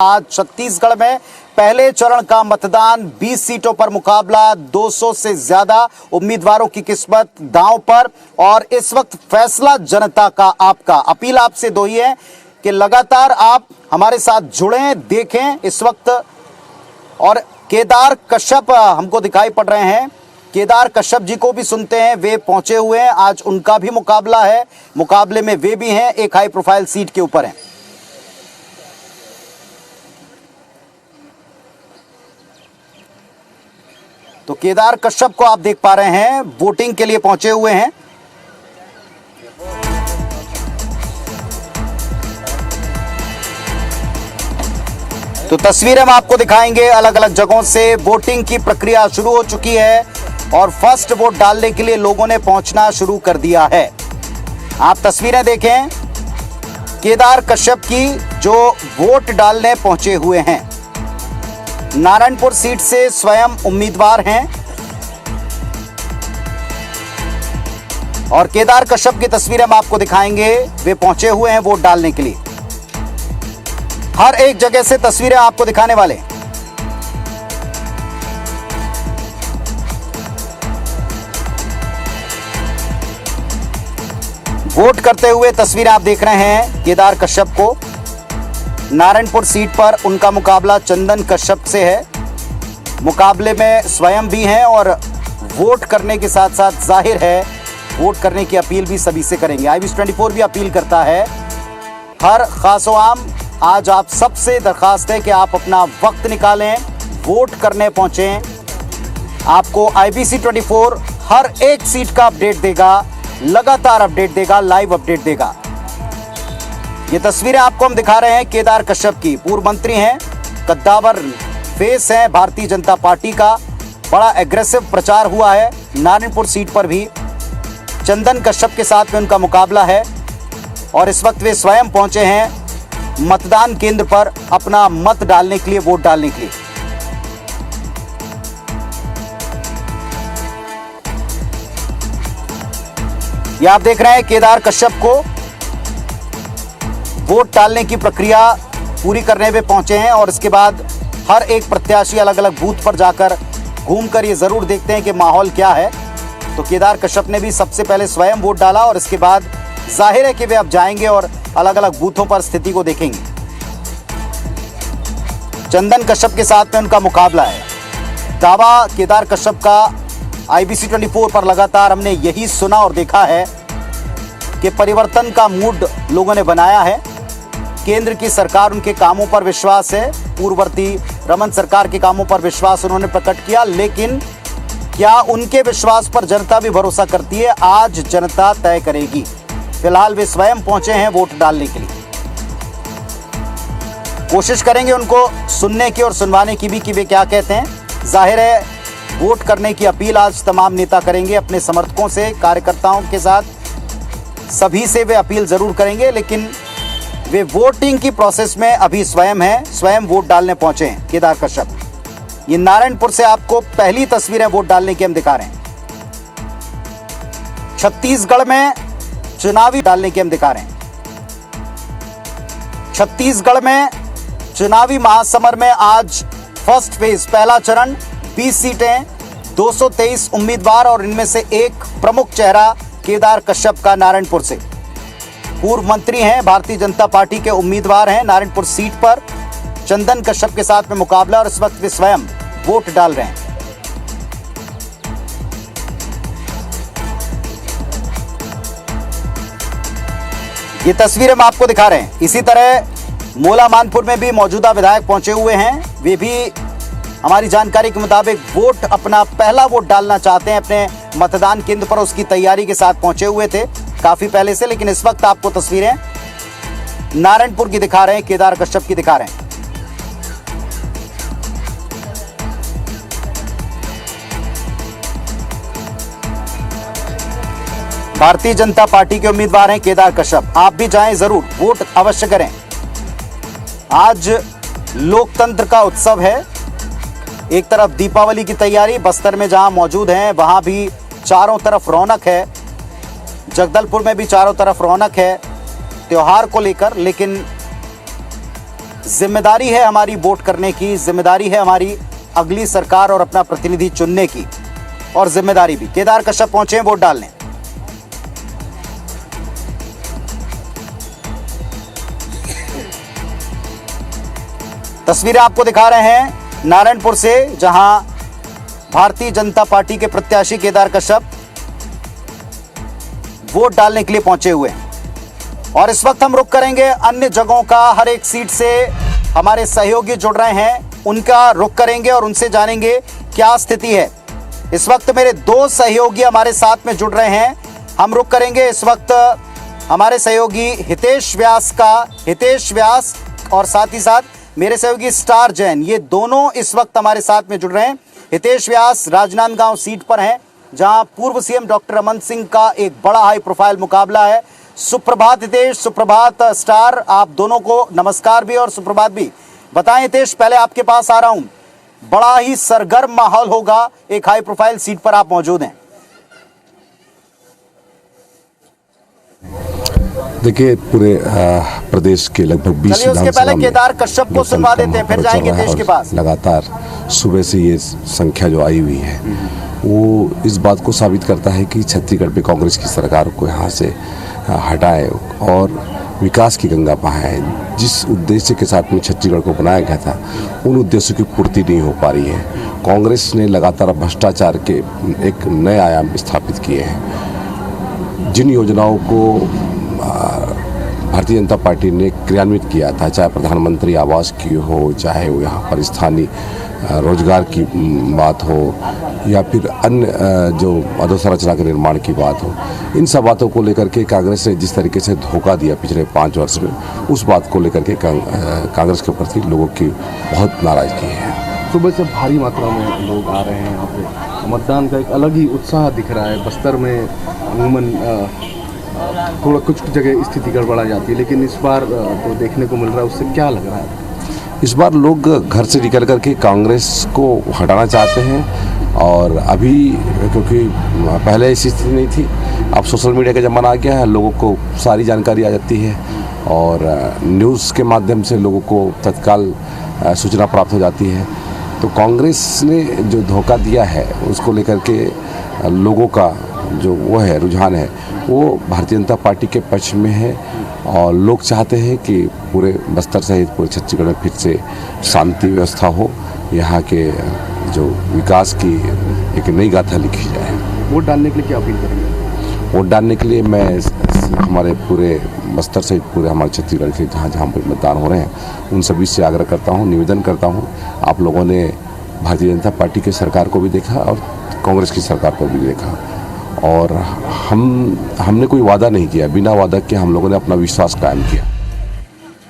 आज छत्तीसगढ़ में पहले चरण का मतदान 20 सीटों पर मुकाबला 200 से ज्यादा उम्मीदवारों की किस्मत दांव पर और इस वक्त फैसला जनता का आपका। अपील आपसे दो ही है कि लगातार आप हमारे साथ जुड़ें, देखें इस वक्त। और केदार कश्यप हमको दिखाई पड़ रहे हैं, केदार कश्यप जी को भी सुनते हैं, वे पहुंचे हुए हैं। आज उनका भी मुकाबला है, मुकाबले में वे भी हैं, एक हाई प्रोफाइल सीट के ऊपर हैं। तो केदार कश्यप को आप देख पा रहे हैं, वोटिंग के लिए पहुंचे हुए हैं। तो तस्वीरें हम आपको दिखाएंगे अलग अलग जगहों से। वोटिंग की प्रक्रिया शुरू हो चुकी है और फर्स्ट वोट डालने के लिए लोगों ने पहुंचना शुरू कर दिया है। आप तस्वीरें देखें केदार कश्यप की जो वोट डालने पहुंचे हुए हैं। नारायणपुर सीट से स्वयं उम्मीदवार हैं और केदार कश्यप की तस्वीरें हम आपको दिखाएंगे, वे पहुंचे हुए हैं वोट डालने के लिए। हर एक जगह से तस्वीरें आपको दिखाने वाले। वोट करते हुए तस्वीरें आप देख रहे हैं केदार कश्यप को। नारायणपुर सीट पर उनका मुकाबला चंदन कश्यप से है। मुकाबले में स्वयं भी हैं और वोट करने के साथ साथ जाहिर है वोट करने की अपील भी सभी से करेंगे। IBC24 भी अपील करता है हर खास व आम, आज आप सबसे दरखास्त है कि आप अपना वक्त निकालें, वोट करने पहुंचें। आपको IBC24 हर एक सीट का अपडेट देगा, लगातार अपडेट देगा, लाइव अपडेट देगा। ये तस्वीरें आपको हम दिखा रहे हैं केदार कश्यप की। पूर्व मंत्री हैं, कद्दावर फेस हैं भारतीय जनता पार्टी का। बड़ा एग्रेसिव प्रचार हुआ है नारायणपुर सीट पर भी। चंदन कश्यप के साथ में उनका मुकाबला है और इस वक्त वे स्वयं पहुंचे हैं मतदान केंद्र पर अपना मत डालने के लिए, वोट डालने के लिए। ये आप देख रहे हैं केदार कश्यप को वोट डालने की प्रक्रिया पूरी करने में पहुंचे हैं और इसके बाद हर एक प्रत्याशी अलग अलग बूथ पर जाकर घूमकर ये जरूर देखते हैं कि माहौल क्या है। तो केदार कश्यप ने भी सबसे पहले स्वयं वोट डाला और इसके बाद जाहिर है कि वे अब जाएंगे और अलग अलग बूथों पर स्थिति को देखेंगे। चंदन कश्यप के साथ में उनका मुकाबला है। दावा केदार कश्यप का IBC24 पर लगातार हमने यही सुना और देखा है कि परिवर्तन का मूड लोगों ने बनाया है। केंद्र की सरकार, उनके कामों पर विश्वास है। पूर्ववर्ती रमन सरकार के कामों पर विश्वास उन्होंने प्रकट किया, लेकिन क्या उनके विश्वास पर जनता भी भरोसा करती है? आज जनता तय करेगी। फिलहाल वे स्वयं पहुंचे हैं वोट डालने के लिए। कोशिश करेंगे उनको सुनने की और सुनवाने की भी कि वे क्या कहते हैं। जाहिर है वोट करने की अपील आज तमाम नेता करेंगे अपने समर्थकों से, कार्यकर्ताओं के साथ, सभी से वे अपील जरूर करेंगे, लेकिन वे वोटिंग की प्रोसेस में अभी स्वयं हैं, स्वयं वोट डालने पहुंचे हैं केदार कश्यप। ये नारायणपुर से आपको पहली तस्वीरें वोट डालने की हम दिखा रहे हैं। छत्तीसगढ़ में चुनावी डालने की हम दिखा रहे हैं। छत्तीसगढ़ में चुनावी महासमर में आज फर्स्ट फेज, पहला चरण, 20 सीटें, 223 उम्मीदवार और इनमें से एक प्रमुख चेहरा केदार कश्यप का नारायणपुर से। पूर्व मंत्री हैं, भारतीय जनता पार्टी के उम्मीदवार हैं। नारायणपुर सीट पर चंदन कश्यप के साथ में मुकाबला और इस वक्त वे स्वयं वोट डाल रहे हैं। ये तस्वीरें हम आपको दिखा रहे हैं। इसी तरह मोला मानपुर में भी मौजूदा विधायक पहुंचे हुए हैं। वे भी हमारी जानकारी के मुताबिक वोट, अपना पहला वोट डालना चाहते हैं अपने मतदान केंद्र पर। उसकी तैयारी के साथ पहुंचे हुए थे काफी पहले से, लेकिन इस वक्त आपको तस्वीरें नारायणपुर की दिखा रहे हैं, केदार कश्यप की दिखा रहे हैं। भारतीय जनता पार्टी के उम्मीदवार हैं केदार कश्यप। आप भी जाएं जरूर, वोट अवश्य करें। आज लोकतंत्र का उत्सव है। एक तरफ दीपावली की तैयारी, बस्तर में जहां मौजूद हैं वहां भी चारों तरफ रौनक है। जगदलपुर में भी चारों तरफ रौनक है त्योहार को लेकर, लेकिन जिम्मेदारी है हमारी वोट करने की, जिम्मेदारी है हमारी अगली सरकार और अपना प्रतिनिधि चुनने की, और जिम्मेदारी भी। केदार कश्यप पहुंचे हैं वोट डालने। तस्वीरें आपको दिखा रहे हैं नारायणपुर से, जहां भारतीय जनता पार्टी के प्रत्याशी केदार कश्यप वोट डालने के लिए पहुंचे हुए हैं। और इस वक्त हम रुक करेंगे अन्य जगहों का। हर एक सीट से हमारे सहयोगी जुड़ रहे हैं, उनका रुख करेंगे और उनसे जानेंगे क्या स्थिति है। इस वक्त मेरे दो सहयोगी हमारे साथ में जुड़ रहे हैं, हम रुख करेंगे इस वक्त हमारे सहयोगी हितेश व्यास का। हितेश व्यास और साथ ही साथ मेरे सहयोगी स्टार जैन, ये दोनों इस वक्त हमारे साथ में जुड़ रहे हैं। हितेश व्यास राजनांदगांव सीट पर हैं, जहां पूर्व सीएम डॉक्टर रमन सिंह का एक बड़ा हाई प्रोफाइल मुकाबला है। सुप्रभात हितेश, सुप्रभात स्टार, आप दोनों को नमस्कार भी और सुप्रभात भी। बताएं हितेश, पहले आपके पास आ रहा हूं, बड़ा ही सरगर्म माहौल होगा, एक हाई प्रोफाइल सीट पर आप मौजूद हैं। देखिए, पूरे प्रदेश के लगभग 20 उसके पहले केदार कश्यप को सुनवा देते हैं, फिर जाएंगे देश के पास। लगातार सुबह से ये संख्या जो आई हुई है वो इस बात को साबित करता है कि छत्तीसगढ़ पे कांग्रेस की सरकार को यहाँ से हटाए और विकास की गंगा बहाए। जिस उद्देश्य के साथ में छत्तीसगढ़ को बनाया गया था, उन उद्देश्यों की पूर्ति नहीं हो पा रही है। कांग्रेस ने लगातार भ्रष्टाचार के एक नए आयाम स्थापित किए हैं। जिन योजनाओं को भारतीय जनता पार्टी ने क्रियान्वित किया था, चाहे प्रधानमंत्री आवास की हो, चाहे वो यहाँ पर स्थानीय रोजगार की बात हो, या फिर अन्य जो अधोसंरचना के निर्माण की बात हो, इन सब बातों को लेकर के कांग्रेस ने जिस तरीके से धोखा दिया पिछले 5 वर्ष में, उस बात को लेकर के कांग्रेस के प्रति लोगों की बहुत नाराजगी है। सुबह से भारी मात्रा में लोग आ रहे हैं यहाँ पे, मतदान का एक अलग ही उत्साह दिख रहा है। बस्तर में अमूमन थोड़ा कुछ जगह स्थिति गड़बड़ा जाती है, लेकिन इस बार तो देखने को मिल रहा है, उससे क्या लग रहा है? इस बार लोग घर से निकल करके कांग्रेस को हटाना चाहते हैं, और अभी क्योंकि पहले ऐसी स्थिति नहीं थी, अब सोशल मीडिया का ज़माना आ गया है, लोगों को सारी जानकारी आ जाती है और न्यूज़ के माध्यम से लोगों को तत्काल सूचना प्राप्त हो जाती है। तो कांग्रेस ने जो धोखा दिया है उसको लेकर के लोगों का जो वो है रुझान है, वो भारतीय जनता पार्टी के पक्ष में है, और लोग चाहते हैं कि पूरे बस्तर सहित पूरे छत्तीसगढ़ में फिर से शांति व्यवस्था हो, यहाँ के जो विकास की एक नई गाथा लिखी जाए। वोट डालने के लिए क्या अपील करेंगे? वोट डालने के लिए मैं हमारे पूरे बस्तर सहित पूरे हमारे छत्तीसगढ़ के जहाँ जहाँ पर मतदान हो रहे हैं, उन सभी से आग्रह करता हूँ, निवेदन करता हूँ। आप लोगों ने भारतीय जनता पार्टी की सरकार को भी देखा और कांग्रेस की सरकार को भी देखा, और हमने कोई वादा नहीं किया, बिना वादा के हम लोगों ने अपना विश्वास कायम किया।